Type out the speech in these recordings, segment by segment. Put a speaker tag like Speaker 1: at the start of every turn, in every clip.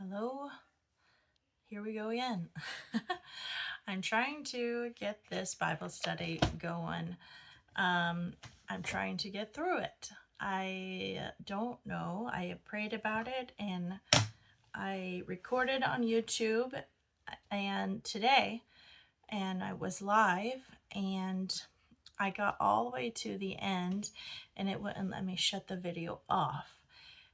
Speaker 1: Hello, here we go again. I'm trying to get this Bible study going. I'm trying to get through it. I don't know. I prayed about it and I recorded on YouTube and today, and I was live, and I got all the way to the end and it wouldn't let me shut the video off.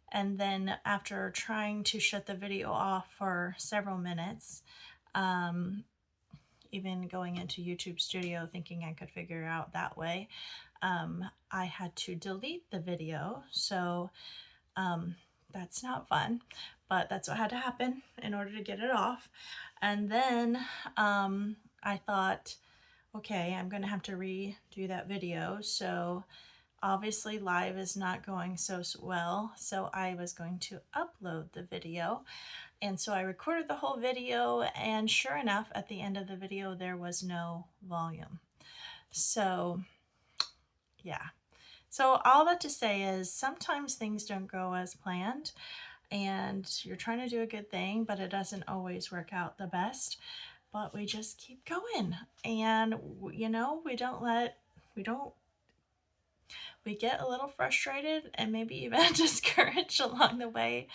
Speaker 1: And then after trying to shut the video off for several minutes, um, even going into YouTube Studio thinking I could figure it out that way, I had to delete the video. So that's not fun, but that's what had to happen in order to get it off. And then I thought, okay, I'm going to have to redo that video. So obviously live is not going so well, so I was going to upload the video. And so I recorded the whole video, and sure enough, at the end of the video, there was no volume. So yeah. So all that to say is sometimes things don't go as planned, and you're trying to do a good thing, but it doesn't always work out the best. But we just keep going, and we don't we get a little frustrated and maybe even discouraged along the way,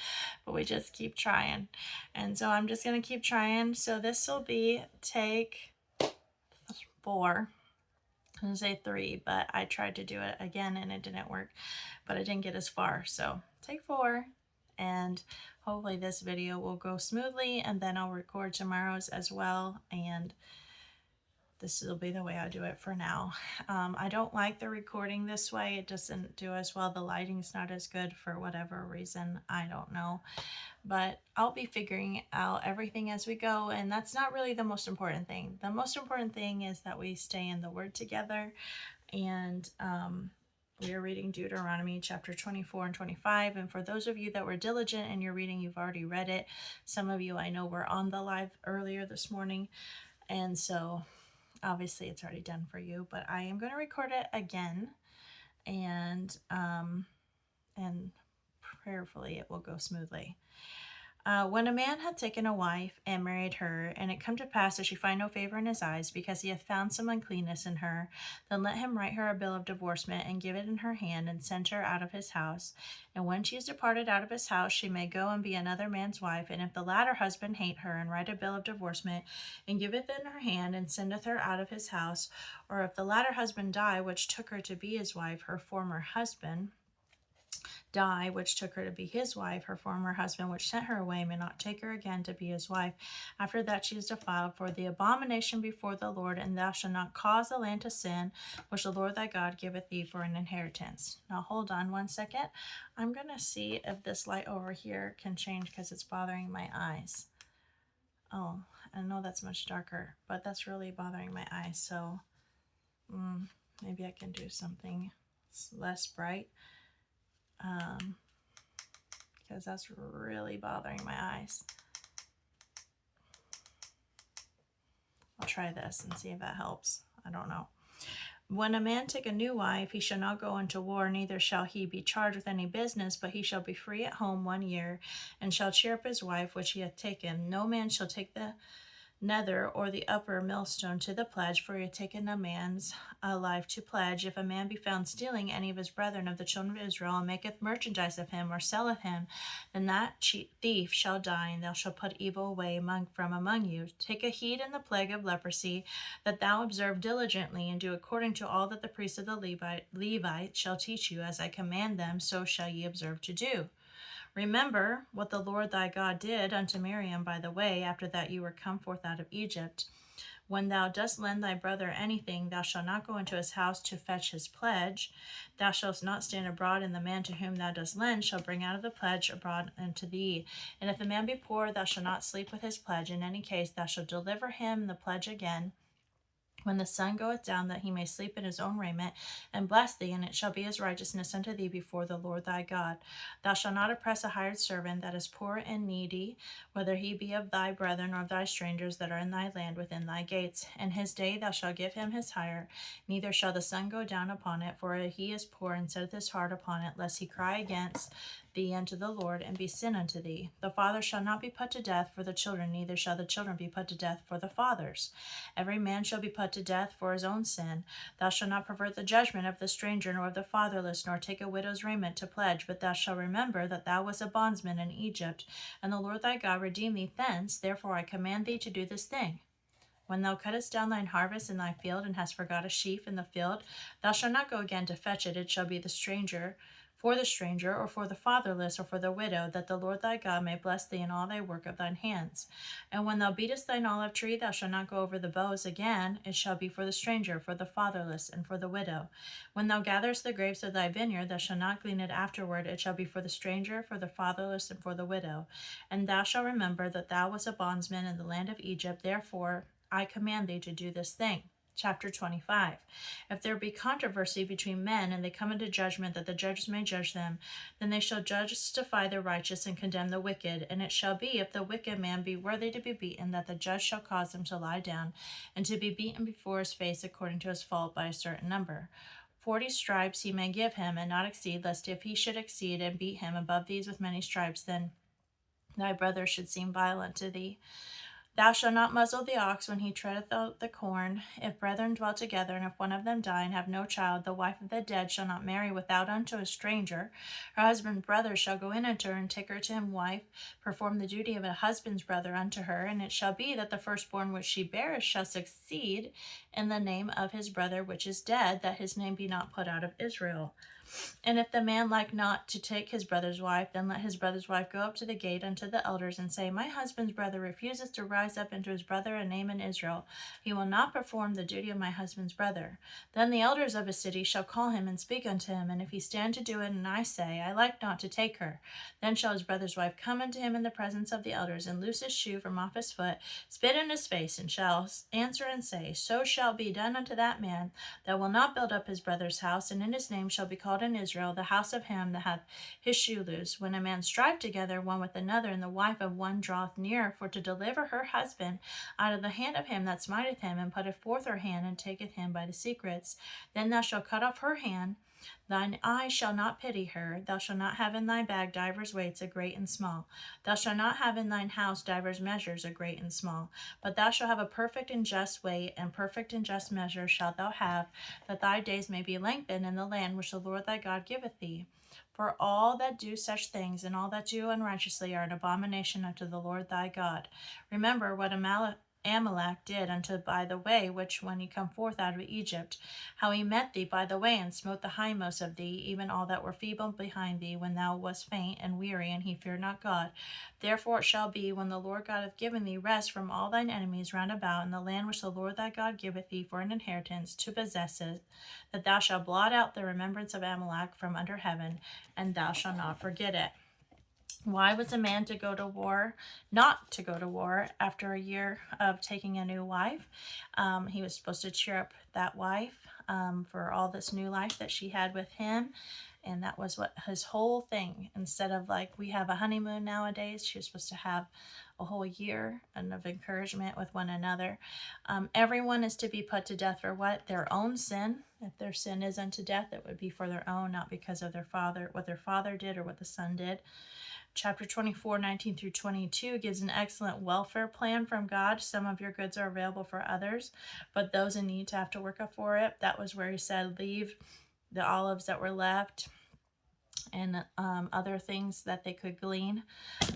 Speaker 1: but we just keep trying. And so I'm just going to keep trying. So this will be take 4. I was going to say 3, but I tried to do it again and it didn't work, but I didn't get as far. So take 4, and hopefully this video will go smoothly, and then I'll record tomorrow's as well, and this will be the way I do it for now. I don't like the recording this way. It doesn't do as well. The lighting's not as good for whatever reason. I don't know. But I'll be figuring out everything as we go, and that's not really the most important thing. The most important thing is that we stay in the Word together, and we are reading Deuteronomy chapter 24 and 25. And for those of you that were diligent in your reading, you've already read it. Some of you I know were on the live earlier this morning, and so obviously it's already done for you, but I am going to record it again, and prayerfully it will go smoothly. When a man hath taken a wife and married her, and it come to pass that she find no favor in his eyes, because he hath found some uncleanness in her, then let him write her a bill of divorcement, and give it in her hand, and send her out of his house. And when she is departed out of his house, she may go and be another man's wife. And if the latter husband hate her, and write a bill of divorcement, and giveth in her hand, and sendeth her out of his house, or if the latter husband die, which took her to be his wife, her former husband die, which took her to be his wife, her former husband, which sent her away, may not take her again to be his wife. After that she is defiled for the abomination before the Lord, and thou shalt not cause the land to sin, which the Lord thy God giveth thee for an inheritance. Now hold on one second. I'm going to see if this light over here can change because it's bothering my eyes. Oh, I know that's much darker, but that's really bothering my eyes, so maybe I can do something less bright. Because that's really bothering my eyes. I'll try this and see if that helps. I don't know. When a man take a new wife, he shall not go into war, neither shall he be charged with any business, but he shall be free at home 1 year, and shall cheer up his wife which he hath taken. No man shall take the nether or the upper millstone to the pledge, for he hath taken a man's life to pledge. If a man be found stealing any of his brethren of the children of Israel, and maketh merchandise of him, or selleth him, then that thief shall die, and thou shalt put evil away from among you. Take a heed in the plague of leprosy, that thou observe diligently, and do according to all that the priests of the Levite shall teach you, as I command them, so shall ye observe to do. Remember what the Lord thy God did unto Miriam by the way, after that you were come forth out of Egypt. When thou dost lend thy brother anything, thou shalt not go into his house to fetch his pledge. Thou shalt not stand abroad, and the man to whom thou dost lend shall bring out of the pledge abroad unto thee. And if the man be poor, thou shalt not sleep with his pledge. In any case, thou shalt deliver him the pledge again when the sun goeth down, that he may sleep in his own raiment, and bless thee, and it shall be his righteousness unto thee before the Lord thy God. Thou shalt not oppress a hired servant that is poor and needy, whether he be of thy brethren or of thy strangers that are in thy land within thy gates. In his day thou shalt give him his hire, neither shall the sun go down upon it, for he is poor, and setteth his heart upon it, lest he cry against thee unto the Lord, and be sin unto thee. The father shall not be put to death for the children, neither shall the children be put to death for the fathers. Every man shall be put to death for his own sin. Thou shalt not pervert the judgment of the stranger, nor of the fatherless, nor take a widow's raiment to pledge, but thou shalt remember that thou wast a bondsman in Egypt, and the Lord thy God redeemed thee thence. Therefore I command thee to do this thing. When thou cuttest down thine harvest in thy field, and hast forgot a sheaf in the field, thou shalt not go again to fetch it. It shall be the stranger, or for the fatherless, or for the widow, that the Lord thy God may bless thee in all thy work of thine hands. And when thou beatest thine olive tree, thou shalt not go over the boughs again. It shall be for the stranger, for the fatherless, and for the widow. When thou gatherest the grapes of thy vineyard, thou shalt not glean it afterward. It shall be for the stranger, for the fatherless, and for the widow. And thou shalt remember that thou wast a bondsman in the land of Egypt. Therefore I command thee to do this thing. Chapter 25. If there be controversy between men, and they come into judgment, that the judges may judge them, then they shall justify the righteous and condemn the wicked. And it shall be, if the wicked man be worthy to be beaten, that the judge shall cause him to lie down, and to be beaten before his face according to his fault by a certain number. 40 stripes he may give him, and not exceed, lest if he should exceed and beat him above these with many stripes, then thy brother should seem violent to thee. Thou shalt not muzzle the ox when he treadeth out the corn. If brethren dwell together, and if one of them die and have no child, the wife of the dead shall not marry without unto a stranger. Her husband's brother shall go in unto her, and take her to him wife, perform the duty of a husband's brother unto her. And it shall be that the firstborn which she beareth shall succeed in the name of his brother which is dead, that his name be not put out of Israel. And if the man like not to take his brother's wife, then let his brother's wife go up to the gate unto the elders, and say, My husband's brother refuses to rise up unto his brother a name in Israel. He will not perform the duty of my husband's brother. Then the elders of a city shall call him and speak unto him. And if he stand to do it, and I say, I like not to take her, then shall his brother's wife come unto him in the presence of the elders, and loose his shoe from off his foot, spit in his face, and shall answer and say, So shall be done unto that man that will not build up his brother's house, and in his name shall be called in Israel the house of him that hath his shoe loose. When a man strive together one with another, and the wife of one draweth near for to deliver her husband out of the hand of him that smiteth him, and putteth forth her hand, and taketh him by the secrets, then thou shalt cut off her hand. Thine eye shall not pity her. Thou shalt not have in thy bag divers weights, a great and small. Thou shalt not have in thine house divers measures, a great and small. But thou shalt have a perfect and just weight, and perfect and just measure shalt thou have, that thy days may be lengthened in the land which the Lord thy God giveth thee. For all that do such things, and all that do unrighteously, are an abomination unto the Lord thy God. Remember what Amalek did unto by the way, which when he come forth out of Egypt, how he met thee by the way, and smote the hindmost of thee, even all that were feeble behind thee, when thou wast faint and weary, and he feared not God. Therefore it shall be, when the Lord God hath given thee rest from all thine enemies round about, in the land which the Lord thy God giveth thee for an inheritance to possess it, that thou shalt blot out the remembrance of Amalek from under heaven, and thou shalt not forget it. Why was a man to go to war, not to go to war after a year of taking a new wife? He was supposed to cheer up that wife for all this new life that she had with him. And that was what his whole thing. Instead of like we have a honeymoon nowadays, she was supposed to have a whole year and of encouragement with one another. Everyone is to be put to death for what? Their own sin. If their sin is unto death, it would be for their own, not because of their father, what their father did or what the son did. Chapter 24, 19 through 22 gives an excellent welfare plan from God. Some of your goods are available for others, but those in need to have to work up for it. That was where he said, leave the olives that were left and other things that they could glean.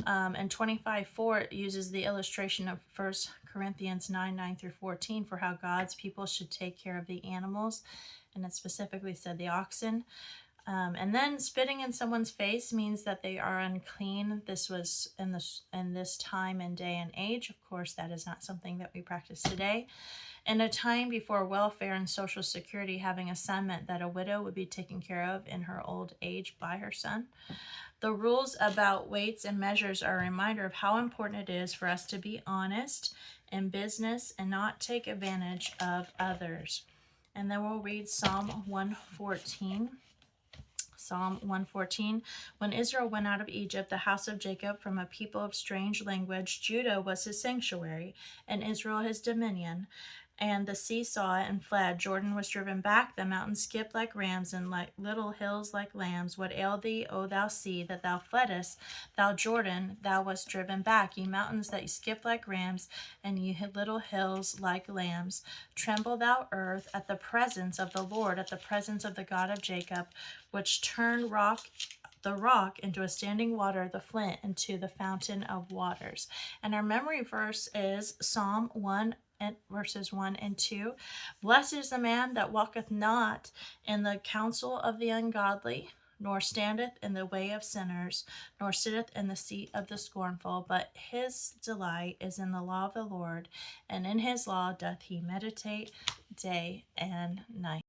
Speaker 1: And 25:4 uses the illustration of 1 Corinthians 9 through 14 for how God's people should take care of the animals. And it specifically said the oxen. And then spitting in someone's face means that they are unclean. This was in this time and day and age. Of course, that is not something that we practice today. In a time before welfare and social security, having a son meant that a widow would be taken care of in her old age by her son. The rules about weights and measures are a reminder of how important it is for us to be honest in business and not take advantage of others. And then we'll read Psalm 114. Psalm 114. When Israel went out of Egypt, the house of Jacob, from a people of strange language, Judah was his sanctuary, and Israel his dominion. And the sea saw it and fled. Jordan was driven back. The mountains skipped like rams, and like little hills like lambs. What ailed thee, O thou sea, that thou fleddest? Thou Jordan, thou wast driven back. Ye mountains that ye skipped like rams, and ye little hills like lambs. Tremble thou earth at the presence of the Lord, at the presence of the God of Jacob, which turned the rock into a standing water, the flint into the fountain of waters. And our memory verse is Psalm 1 and verses 1 and 2. Blessed is the man that walketh not in the counsel of the ungodly, nor standeth in the way of sinners, nor sitteth in the seat of the scornful, but his delight is in the law of the Lord, and in his law doth he meditate day and night.